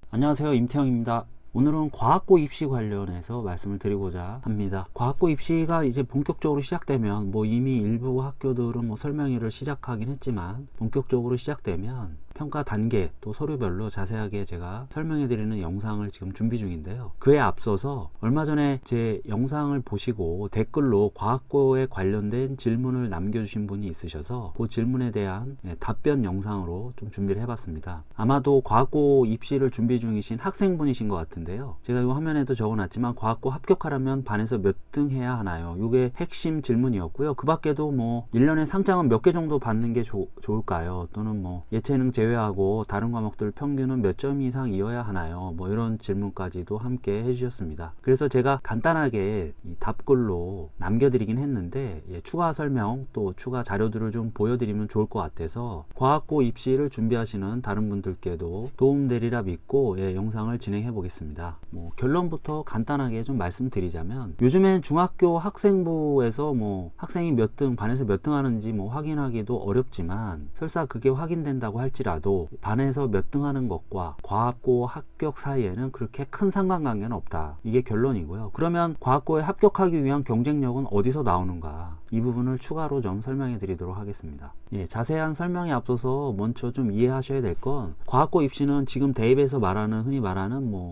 안녕하세요, 임태형입니다. 오늘은 과학고 입시 관련해서 말씀을 드리고자 합니다. 과학고 입시가 이제 본격적으로 시작되면 이미 일부 학교들은 설명회를 시작하긴 했지만, 본격적으로 시작되면 평가 단계 또 서류별로 자세하게 제가 설명해 드리는 영상을 지금 준비 중인데요. 그에 앞서서 얼마 전에 제 영상을 보시고 댓글로 과학고에 관련된 질문을 남겨주신 분이 있으셔서 그 질문에 대한 답변 영상으로 좀 준비를 해봤습니다. 아마도 과학고 입시를 준비 중이신 학생분이신 것 같은데요. 제가 이 화면에도 적어놨지만 과학고 합격하려면 반에서 몇 등 해야 하나요? 이게 핵심 질문이었고요. 그 밖에도 1년에 상장은 몇 개 정도 받는 게 좋을까요? 또는 예체능 제외하고 다른 과목들 평균은 몇 점 이상 이어야 하나요? 이런 질문까지도 함께 해주셨습니다. 그래서 제가 간단하게 이 답글로 남겨드리긴 했는데, 추가 설명 또 추가 자료들을 좀 보여드리면 좋을 것 같아서 과학고 입시를 준비하시는 다른 분들께도 도움되리라 믿고 영상을 진행해 보겠습니다. 결론부터 간단하게 좀 말씀드리자면, 요즘엔 중학교 학생부에서 학생이 몇 등, 반에서 몇 등 하는지 확인하기도 어렵지만, 설사 그게 확인된다고 할지라도 반에서 몇 등 하는 것과 과학고 합격 사이에는 그렇게 큰 상관관계는 없다. 이게 결론이고요. 그러면 과학고에 합격하기 위한 경쟁력은 어디서 나오는가? 이 부분을 추가로 좀 설명해 드리도록 하겠습니다. 자세한 설명에 앞서서 먼저 좀 이해하셔야 될 건, 과학고 입시는 지금 대입에서 흔히 말하는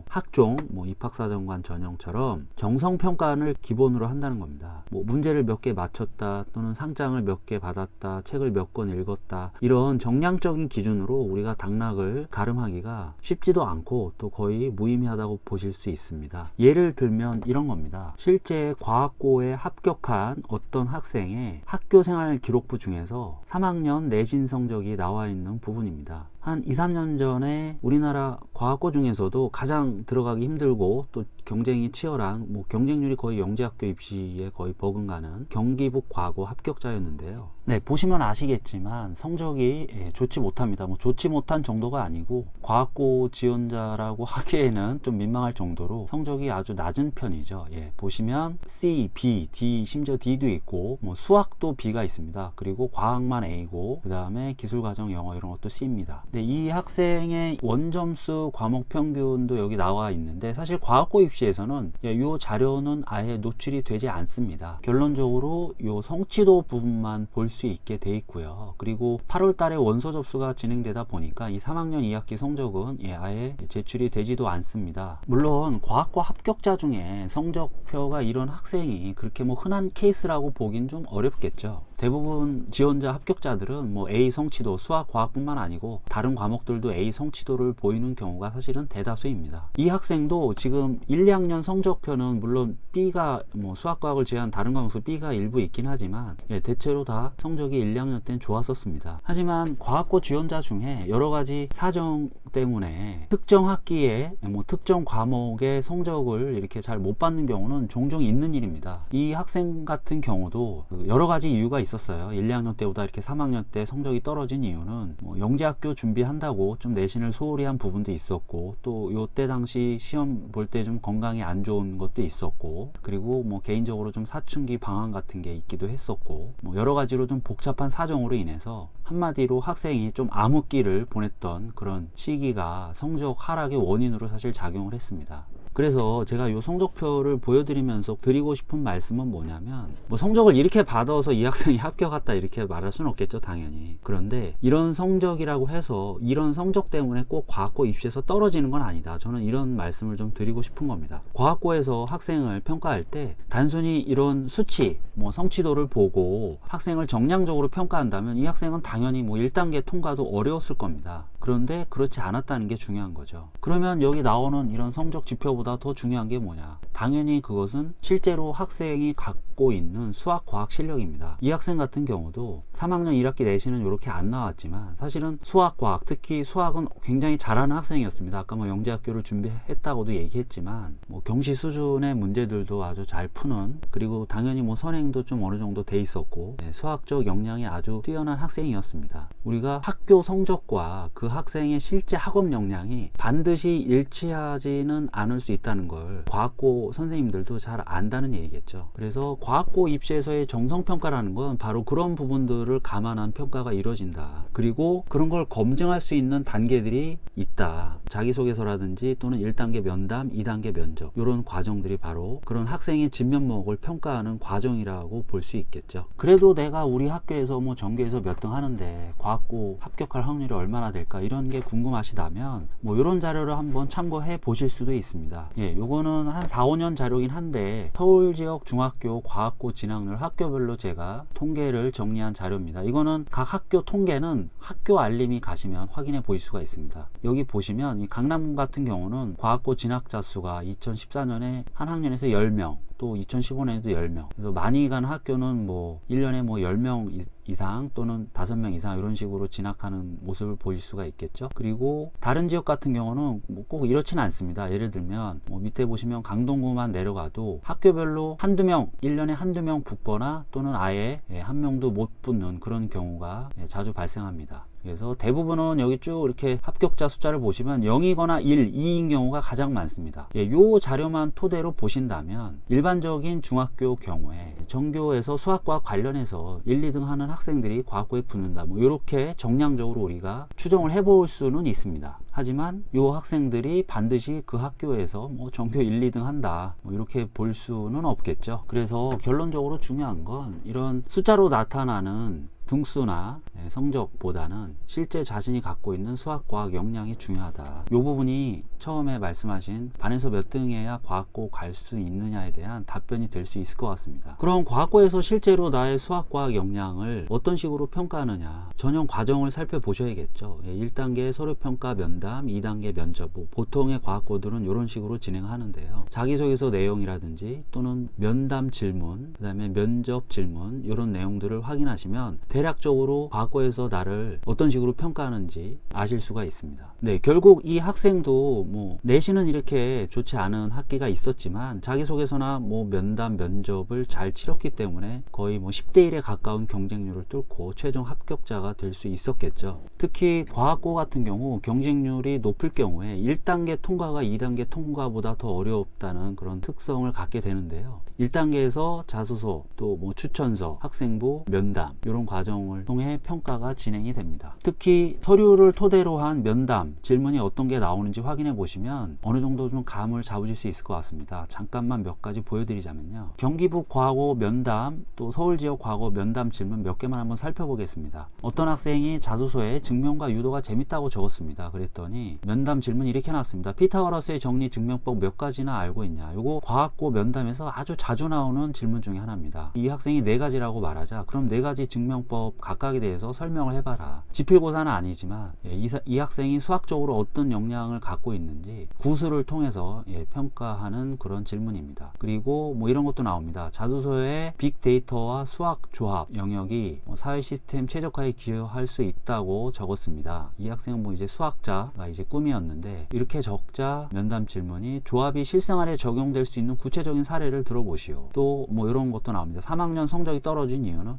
학종, 입학사정관 전형처럼 정성평가를 기본으로 한다는 겁니다. 문제를 몇 개 맞췄다, 또는 상장을 몇 개 받았다, 책을 몇 권 읽었다, 이런 정량적인 기준으로 우리가 당락을 가름하기가 쉽지도 않고 또 거의 무의미하다고 보실 수 있습니다. 예를 들면 이런 겁니다. 실제 과학고에 합격한 어떤 학생의 학교생활 기록부 중에서 3학년 내신 성적이 나와 있는 부분입니다. 한 2, 3년 전에 우리나라 과학고 중에서도 가장 들어가기 힘들고 또 경쟁이 치열한, 경쟁률이 거의 영재학교 입시에 거의 버금가는 경기북 과고 합격자였는데요. 보시면 아시겠지만 성적이 좋지 못합니다. 좋지 못한 정도가 아니고 과학고 지원자라고 하기에는 좀 민망할 정도로 성적이 아주 낮은 편이죠. 보시면 C, B, D, 심지어 D도 있고 수학도 B가 있습니다. 그리고 과학만 A고, 그 다음에 기술과정 영어 이런 것도 C입니다. 이 학생의 원점수 과목 평균도 여기 나와 있는데, 사실 과학고 입시에서는 이 자료는 아예 노출이 되지 않습니다. 결론적으로 이 성취도 부분만 볼 수 있게 돼 있고요. 그리고 8월 달에 원서 접수가 진행되다 보니까 이 3학년 2학기 성적은 아예 제출이 되지도 않습니다. 물론 과학고 합격자 중에 성적표가 이런 학생이 그렇게 흔한 케이스라고 보긴 좀 어렵겠죠. 대부분 지원자 합격자들은 A 성취도, 수학, 과학뿐만 아니고 다른 과목들도 A 성취도를 보이는 경우가 사실은 대다수입니다. 이 학생도 지금 1, 2학년 성적표는 물론 B가 수학, 과학을 제외한 다른 과목에서 B가 일부 있긴 하지만 대체로 다 성적이 1, 2학년 때는 좋았었습니다. 하지만 과학고 지원자 중에 여러 가지 사정 때문에 특정 학기에 특정 과목의 성적을 이렇게 잘 못 받는 경우는 종종 있는 일입니다. 이 학생 같은 경우도 여러 가지 이유가 있었어요. 1, 2학년 때보다 이렇게 3학년 때 성적이 떨어진 이유는 영재학교 준비한다고 좀 내신을 소홀히 한 부분도 있었고, 또 요때 당시 시험 볼 때 좀 건강이 안 좋은 것도 있었고, 그리고 개인적으로 좀 사춘기 방황 같은 게 있기도 했었고, 여러 가지로 좀 복잡한 사정으로 인해서 한마디로 학생이 좀 암흑기를 보냈던 그런 시기가 성적 하락의 원인으로 사실 작용을 했습니다. 그래서 제가 이 성적표를 보여드리면서 드리고 싶은 말씀은 뭐냐면, 성적을 이렇게 받아서 이 학생이 합격했다 이렇게 말할 수는 없겠죠, 당연히. 그런데 이런 성적이라고 해서 이런 성적 때문에 꼭 과학고 입시에서 떨어지는 건 아니다. 저는 이런 말씀을 좀 드리고 싶은 겁니다. 과학고에서 학생을 평가할 때 단순히 이런 수치, 성취도를 보고 학생을 정량적으로 평가한다면 이 학생은 당연히 1단계 통과도 어려웠을 겁니다. 그런데 그렇지 않았다는 게 중요한 거죠. 그러면 여기 나오는 이런 성적 지표보다 더 중요한 게 뭐냐? 당연히 그것은 실제로 학생이 갖고 있는 수학, 과학 실력입니다. 이 학생 같은 경우도 3학년 1학기 내신은 이렇게 안 나왔지만 사실은 수학, 과학, 특히 수학은 굉장히 잘하는 학생이었습니다. 아까 영재학교를 준비했다고도 얘기했지만 경시 수준의 문제들도 아주 잘 푸는, 그리고 당연히 선행도 좀 어느 정도 돼 있었고 수학적 역량이 아주 뛰어난 학생이었습니다. 우리가 학교 성적과 그 학생의 실제 학업 역량이 반드시 일치하지는 않을 수 있다는 걸 과학고 선생님들도 잘 안다는 얘기겠죠. 그래서 과학고 입시에서의 정성평가라는 건 바로 그런 부분들을 감안한 평가가 이루어진다. 그리고 그런 걸 검증할 수 있는 단계들이 있다. 자기소개서라든지 또는 1단계 면담, 2단계 면접, 이런 과정들이 바로 그런 학생의 진면목을 평가하는 과정이라고 볼 수 있겠죠. 그래도 내가 우리 학교에서 뭐 전교에서 몇 등 하는데 과학고 합격할 확률이 얼마나 될까, 이런 게 궁금하시다면 뭐 이런 자료를 한번 참고해 보실 수도 있습니다. 예, 요거는 한 4, 5년 자료긴 한데 서울 지역 중학교 과학고 진학률 학교별로 제가 통계를 정리한 자료입니다. 이거는 각 학교 통계는 학교 알림이 가시면 확인해 보실 수가 있습니다. 여기 보시면 이 강남 같은 경우는 과학고 진학자 수가 2014년에 한 학년에서 10명, 또 2015년에도 10명. 그래서 많이 가는 학교는 뭐 1년에 뭐 10명 이상 또는 5명 이상 이런 식으로 진학하는 모습을 보일 수가 있겠죠. 그리고 다른 지역 같은 경우는 뭐 꼭 이렇지는 않습니다. 예를 들면 뭐 밑에 보시면 강동구만 내려가도 학교별로 한두 명, 1년에 한두 명 붙거나 또는 아예 한 명도 못 붙는 그런 경우가 자주 발생합니다. 그래서 대부분은 여기 쭉 이렇게 합격자 숫자를 보시면 0이거나 1, 2인 경우가 가장 많습니다. 요 자료만 토대로 보신다면 일반적인 중학교 경우에 전교에서 수학과 관련해서 1, 2등 하는 학생들이 과학고에 붙는다, 뭐 이렇게 정량적으로 우리가 추정을 해볼 수는 있습니다. 하지만 요 학생들이 반드시 그 학교에서 뭐 전교 1, 2등 한다, 뭐 이렇게 볼 수는 없겠죠. 그래서 결론적으로 중요한 건 이런 숫자로 나타나는 등수나 성적보다는 실제 자신이 갖고 있는 수학과학 역량이 중요하다. 이 부분이 처음에 말씀하신 반에서 몇 등해야 과학고 갈 수 있느냐에 대한 답변이 될 수 있을 것 같습니다. 그럼 과학고에서 실제로 나의 수학과학 역량을 어떤 식으로 평가하느냐, 전형 과정을 살펴보셔야겠죠. 1단계 서류평가 면담, 2단계 면접, 보통의 과학고들은 이런 식으로 진행하는데요. 자기소개서 내용이라든지 또는 면담 질문, 그 다음에 면접 질문, 이런 내용들을 확인하시면 대략적으로 과거에서 나를 어떤 식으로 평가하는지 아실 수가 있습니다. 네, 결국 이 학생도 뭐 내신은 이렇게 좋지 않은 학기가 있었지만 자기소개서나 뭐 면담, 면접을 잘 치렀기 때문에 거의 뭐 10대 1에 가까운 경쟁률을 뚫고 최종 합격자가 될 수 있었겠죠. 특히 과학고 같은 경우 경쟁률이 높을 경우에 1단계 통과가 2단계 통과보다 더 어렵다는 그런 특성을 갖게 되는데요. 1단계에서 자소서, 또 뭐 추천서, 학생부, 면담, 이런 과정을 통해 평가가 진행이 됩니다. 특히 서류를 토대로 한 면담 질문이 어떤 게 나오는지 확인해 보시면 어느 정도 좀 감을 잡으실 수 있을 것 같습니다. 잠깐만 몇 가지 보여드리자면요. 경기북 과거 면담, 또 서울 지역 과거 면담 질문 몇 개만 한번 살펴보겠습니다. 어떤 학생이 자소서에 증명과 유도가 재밌다고 적었습니다. 그랬더니 면담 질문이 이렇게 나왔습니다. 피타고라스의 정리 증명법 몇 가지나 알고 있냐. 이거 과학고 면담에서 아주 자주 나오는 질문 중에 하나입니다. 이 학생이 4가지라고 말하자 그럼 4가지 증명법 각각에 대해서 설명을 해봐라. 지필고사는 아니지만 이 학생이 수학적으로 어떤 역량을 갖고 있는지 구술을 통해서 평가하는 그런 질문입니다. 그리고 뭐 이런 것도 나옵니다. 자소서에 빅데이터와 수학 조합 영역이 사회 시스템 최적화에 기여할 수 있다고 적었습니다. 이 학생은 뭐 이제 수학자가 이제 꿈이었는데 이렇게 적자 면담 질문이 조합이 실생활에 적용될 수 있는 구체적인 사례를 들어보시오. 또 뭐 이런 것도 나옵니다. 3학년 성적이 떨어진 이유는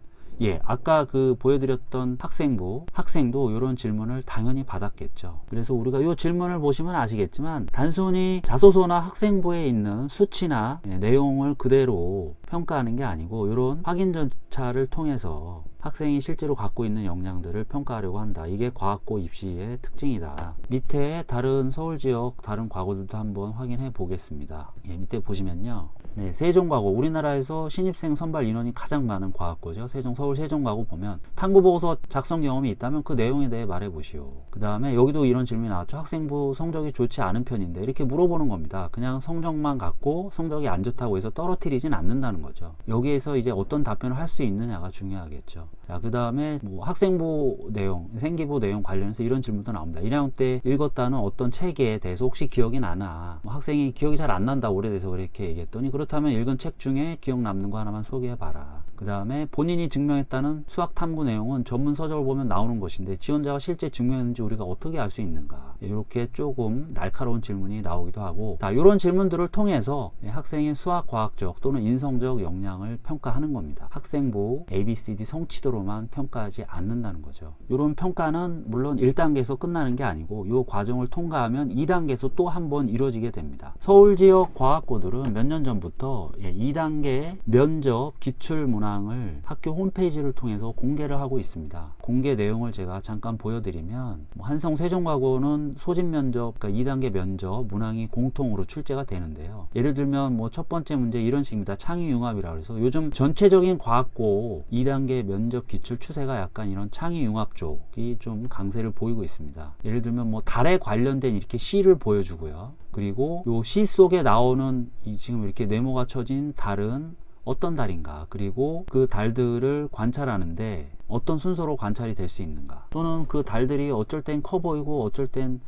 아까 그 보여드렸던 학생도 이런 질문을 당연히 받았겠죠. 그래서 우리가 이 질문을 보시면 아시겠지만 단순히 자소서나 학생부에 있는 수치나 내용을 그대로 평가하는 게 아니고 이런 확인 절차를 통해서 학생이 실제로 갖고 있는 역량들을 평가하려고 한다. 이게 과학고 입시의 특징이다. 밑에 다른 서울 지역 다른 과고들도 한번 확인해 보겠습니다. 밑에 보시면요. 세종과고, 우리나라에서 신입생 선발 인원이 가장 많은 과학고죠. 서울 세종과고 보면 탐구보고서 작성 경험이 있다면 그 내용에 대해 말해보시오. 그 다음에 여기도 이런 질문이 나왔죠. 학생부 성적이 좋지 않은 편인데 이렇게 물어보는 겁니다. 그냥 성적만 갖고 성적이 안 좋다고 해서 떨어뜨리진 않는다는 거죠. 여기에서 이제 어떤 답변을 할 수 있느냐가 중요하겠죠. 자, 그 다음에 뭐 학생부 내용, 생기부 내용 관련해서 이런 질문도 나옵니다. 1학년 때 읽었다는 어떤 책에 대해서 혹시 기억이 나나? 학생이 기억이 잘 안 난다, 오래돼서 그렇게 얘기했더니 그렇다면 읽은 책 중에 기억 남는 거 하나만 소개해봐라. 그 다음에 본인이 증명했다는 수학 탐구 내용은 전문 서적을 보면 나오는 것인데 지원자가 실제 증명했는지 우리가 어떻게 알 수 있는가. 이렇게 조금 날카로운 질문이 나오기도 하고, 자, 이런 질문들을 통해서 학생의 수학 과학적 또는 인성적 역량을 평가하는 겁니다. 학생부 ABCD 성취도로만 평가하지 않는다는 거죠. 이런 평가는 물론 1단계에서 끝나는 게 아니고 이 과정을 통과하면 2단계에서 또 한 번 이루어지게 됩니다. 서울 지역 과학고들은 몇 년 전부터 2단계 면접 기출 문항을 학교 홈페이지를 통해서 공개를 하고 있습니다. 공개 내용을 제가 잠깐 보여드리면, 한성 세종과고는 소집 면접, 그러니까 2단계 면접 문항이 공통으로 출제가 되는데요. 예를 들면 첫 번째 문제 이런 식입니다. 창의융합이라고 해서 요즘 전체적인 과학고 2단계 면접 기출 추세가 약간 이런 창의융합 쪽이 좀 강세를 보이고 있습니다. 예를 들면 달에 관련된 이렇게 시를 보여주고요. 그리고 요 시 속에 나오는 지금 이렇게 네모가 쳐진 달은 어떤 달인가, 그리고 그 달들을 관찰하는데 어떤 순서로 관찰이 될 수 있는가, 또는 그 달들이 어쩔 땐 커 보이고 어쩔 땐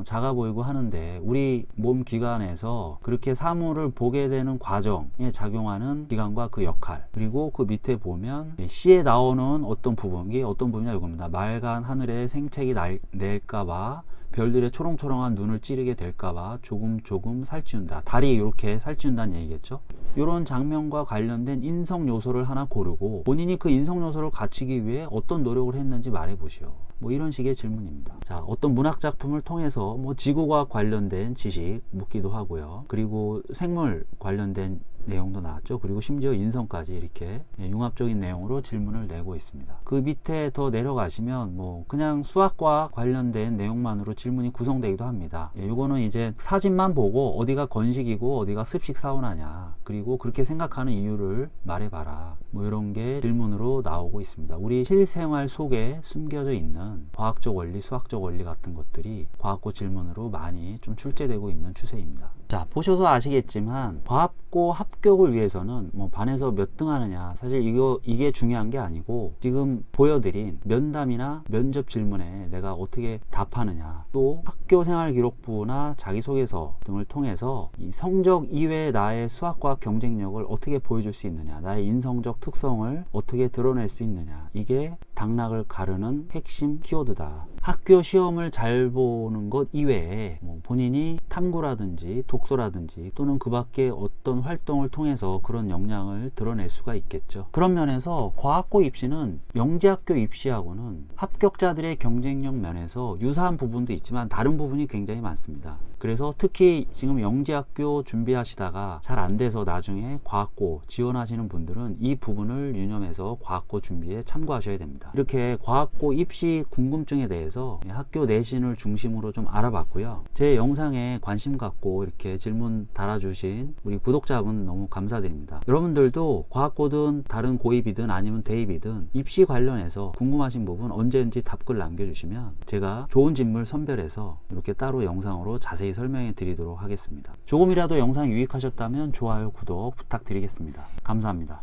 작아 보이고 하는데 우리 몸 기관에서 그렇게 사물을 보게 되는 과정에 작용하는 기관과 그 역할, 그리고 그 밑에 보면 시에 나오는 어떤 부분, 이게 어떤 부분이냐 이겁니다. 맑은 하늘에 생책이 낼까봐, 별들의 초롱초롱한 눈을 찌르게 될까봐 조금 살찌운다. 달이 이렇게 살찌운다는 얘기겠죠. 이런 장면과 관련된 인성 요소를 하나 고르고 본인이 그 인성 요소를 갖추기 위해 어떤 노력을 했는지 말해보시오. 이런 식의 질문입니다. 자, 어떤 문학 작품을 통해서 지구과학 관련된 지식 묻기도 하고요. 그리고 생물 관련된 내용도 나왔죠. 그리고 심지어 인성까지 이렇게 융합적인 내용으로 질문을 내고 있습니다. 그 밑에 더 내려가시면 그냥 수학과 관련된 내용만으로 질문이 구성되기도 합니다. 이거는 이제 사진만 보고 어디가 건식이고 어디가 습식 사원하냐, 그리고 그렇게 생각하는 이유를 말해봐라. 이런 게 질문으로 나오고 있습니다. 우리 실생활 속에 숨겨져 있는 과학적 원리, 수학적 원리 같은 것들이 과학고 질문으로 많이 좀 출제되고 있는 추세입니다. 자, 보셔서 아시겠지만 과학고 합격을 위해서는 반에서 몇 등 하느냐, 사실 이게 중요한 게 아니고 지금 보여드린 면담이나 면접 질문에 내가 어떻게 답하느냐, 또 학교생활 기록부나 자기소개서 등을 통해서 이 성적 이외의 나의 수학과학 경쟁력을 어떻게 보여줄 수 있느냐, 나의 인성적 특성을 어떻게 드러낼 수 있느냐, 이게 당락을 가르는 핵심 키워드다. 학교 시험을 잘 보는 것 이외에 본인이 탐구라든지 독서라든지 또는 그 밖에 어떤 활동을 통해서 그런 역량을 드러낼 수가 있겠죠. 그런 면에서 과학고 입시는 영재학교 입시하고는 합격자들의 경쟁력 면에서 유사한 부분도 있지만 다른 부분이 굉장히 많습니다. 그래서 특히 지금 영재학교 준비하시다가 잘 안 돼서 나중에 과학고 지원하시는 분들은 이 부분을 유념해서 과학고 준비에 참고하셔야 됩니다. 이렇게 과학고 입시 궁금증에 대해서 학교 내신을 중심으로 좀 알아봤고요. 제 영상에 관심 갖고 이렇게 질문 달아주신 우리 구독자분 너무 감사드립니다. 여러분들도 과학고든 다른 고입이든 아니면 대입이든 입시 관련해서 궁금하신 부분 언제든지 답글 남겨주시면 제가 좋은 질문 선별해서 이렇게 따로 영상으로 자세히 설명해 드리도록 하겠습니다. 조금이라도 영상이 유익하셨다면 좋아요, 구독 부탁드리겠습니다. 감사합니다.